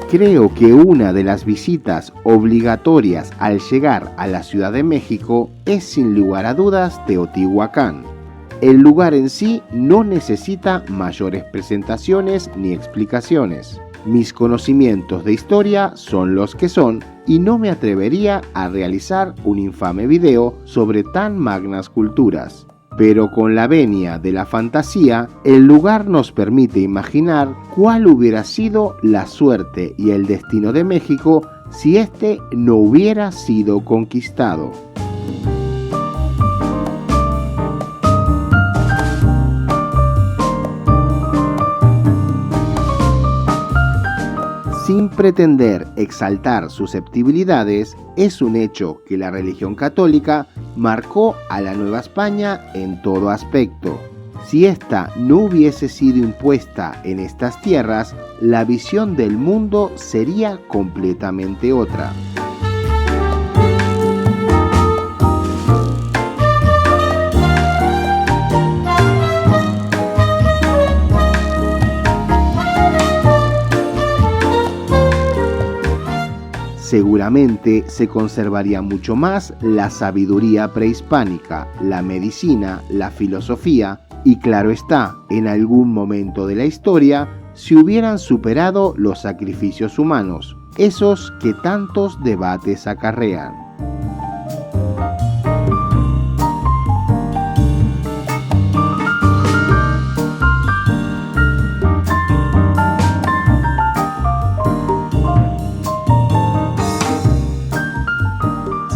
Creo que una de las visitas obligatorias al llegar a la Ciudad de México es sin lugar a dudas Teotihuacán. El lugar en sí no necesita mayores presentaciones ni explicaciones. Mis conocimientos de historia son los que son y no me atrevería a realizar un infame video sobre tan magnas culturas. Pero con la venia de la fantasía, el lugar nos permite imaginar cuál hubiera sido la suerte y el destino de México si éste no hubiera sido conquistado. Sin pretender exaltar susceptibilidades, es un hecho que la religión católica marcó a la Nueva España en todo aspecto. Si ésta no hubiese sido impuesta en estas tierras, la visión del mundo sería completamente otra. Seguramente se conservaría mucho más la sabiduría prehispánica, la medicina, la filosofía y, claro está, en algún momento de la historia se hubieran superado los sacrificios humanos, esos que tantos debates acarrean.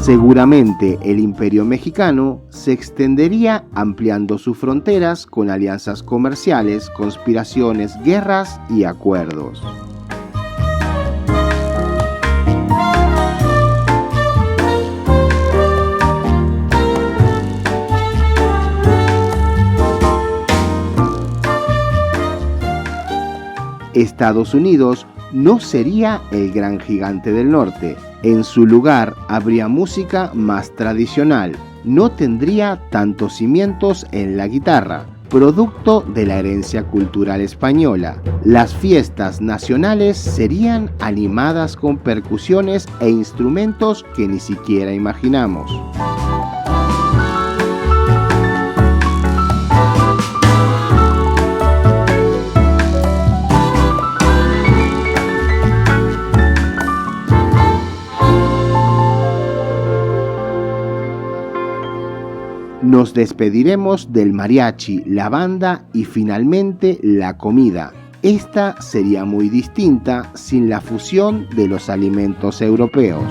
Seguramente el Imperio Mexicano se extendería ampliando sus fronteras con alianzas comerciales, conspiraciones, guerras y acuerdos. Estados Unidos no sería el gran gigante del norte. En su lugar habría música más tradicional, no tendría tantos cimientos en la guitarra, producto de la herencia cultural española. Las fiestas nacionales serían animadas con percusiones e instrumentos que ni siquiera imaginamos. Nos despediremos del mariachi, la banda y finalmente la comida. Esta sería muy distinta sin la fusión de los alimentos europeos.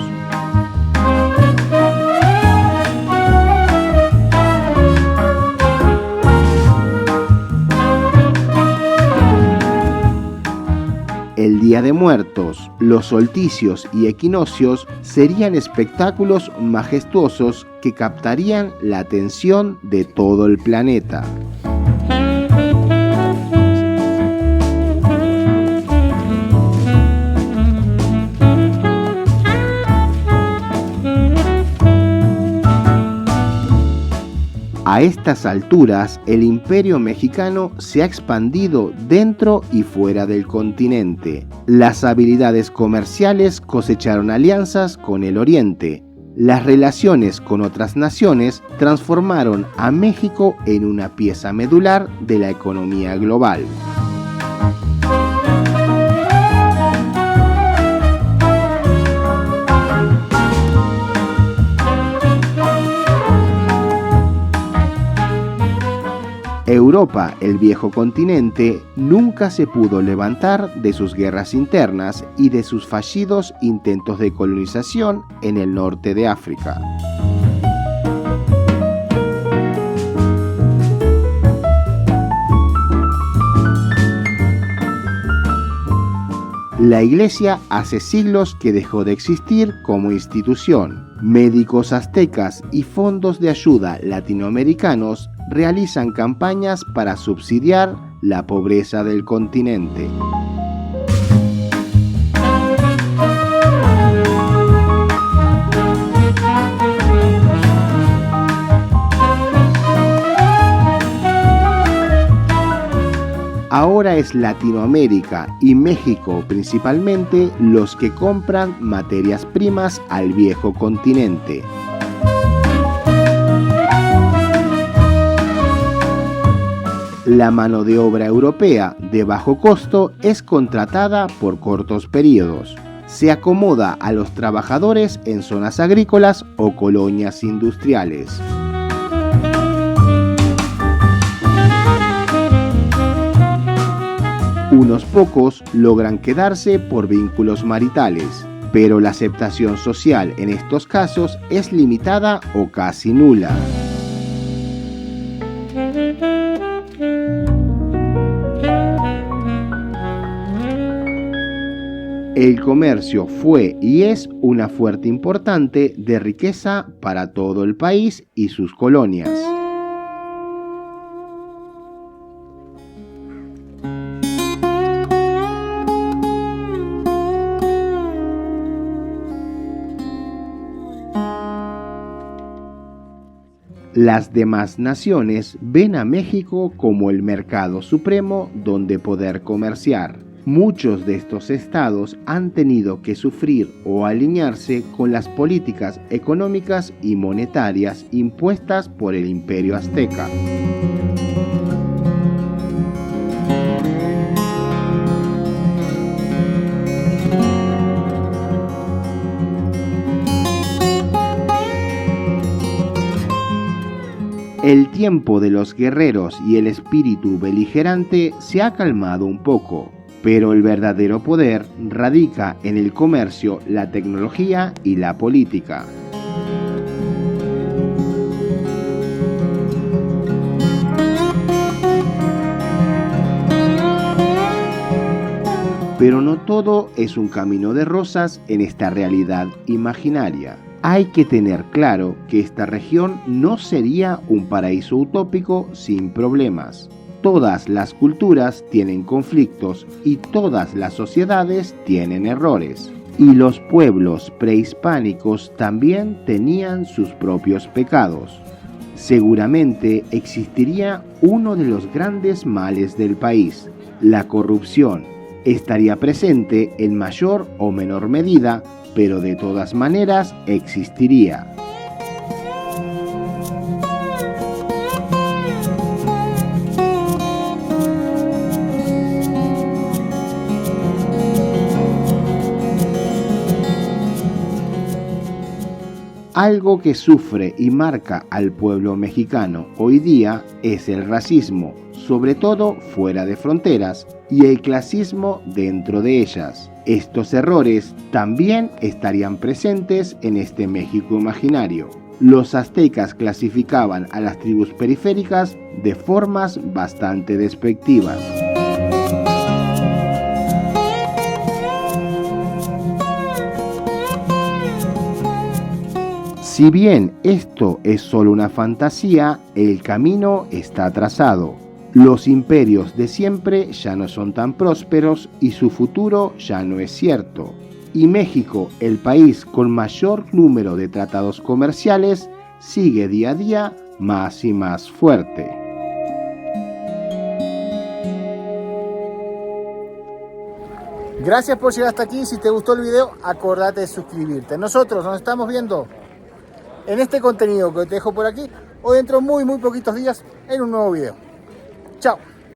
El Día de Muertos, los solsticios y equinoccios serían espectáculos majestuosos que captarían la atención de todo el planeta. A estas alturas, el Imperio Mexicano se ha expandido dentro y fuera del continente. Las habilidades comerciales cosecharon alianzas con el Oriente. Las relaciones con otras naciones transformaron a México en una pieza medular de la economía global. Europa, el viejo continente, nunca se pudo levantar de sus guerras internas y de sus fallidos intentos de colonización en el norte de África. La Iglesia hace siglos que dejó de existir como institución. Médicos aztecas y fondos de ayuda latinoamericanos realizan campañas para subsidiar la pobreza del continente. Ahora es Latinoamérica y México principalmente los que compran materias primas al viejo continente. La mano de obra europea de bajo costo es contratada por cortos periodos. Se acomoda a los trabajadores en zonas agrícolas o colonias industriales. Unos pocos logran quedarse por vínculos maritales, pero la aceptación social en estos casos es limitada o casi nula. El comercio fue y es una fuente importante de riqueza para todo el país y sus colonias. Las demás naciones ven a México como el mercado supremo donde poder comerciar. Muchos de estos estados han tenido que sufrir o alinearse con las políticas económicas y monetarias impuestas por el Imperio Azteca. El tiempo de los guerreros y el espíritu beligerante se ha calmado un poco, pero el verdadero poder radica en el comercio, la tecnología y la política. Pero no todo es un camino de rosas en esta realidad imaginaria. Hay que tener claro que esta región no sería un paraíso utópico sin problemas. Todas las culturas tienen conflictos y todas las sociedades tienen errores. Y los pueblos prehispánicos también tenían sus propios pecados. Seguramente existiría uno de los grandes males del país, la corrupción. Estaría presente en mayor o menor medida, pero de todas maneras existiría. Algo que sufre y marca al pueblo mexicano hoy día es el racismo, sobre todo fuera de fronteras, y el clasismo dentro de ellas. Estos errores también estarían presentes en este México imaginario. Los aztecas clasificaban a las tribus periféricas de formas bastante despectivas. Si bien esto es solo una fantasía, el camino está trazado. Los imperios de siempre ya no son tan prósperos y su futuro ya no es cierto. Y México, el país con mayor número de tratados comerciales, sigue día a día más y más fuerte. Gracias por llegar hasta aquí. Si te gustó el video, acordate de suscribirte. Nosotros nos estamos viendo en este contenido que te dejo por aquí o dentro de muy poquitos días en un nuevo video. Chao.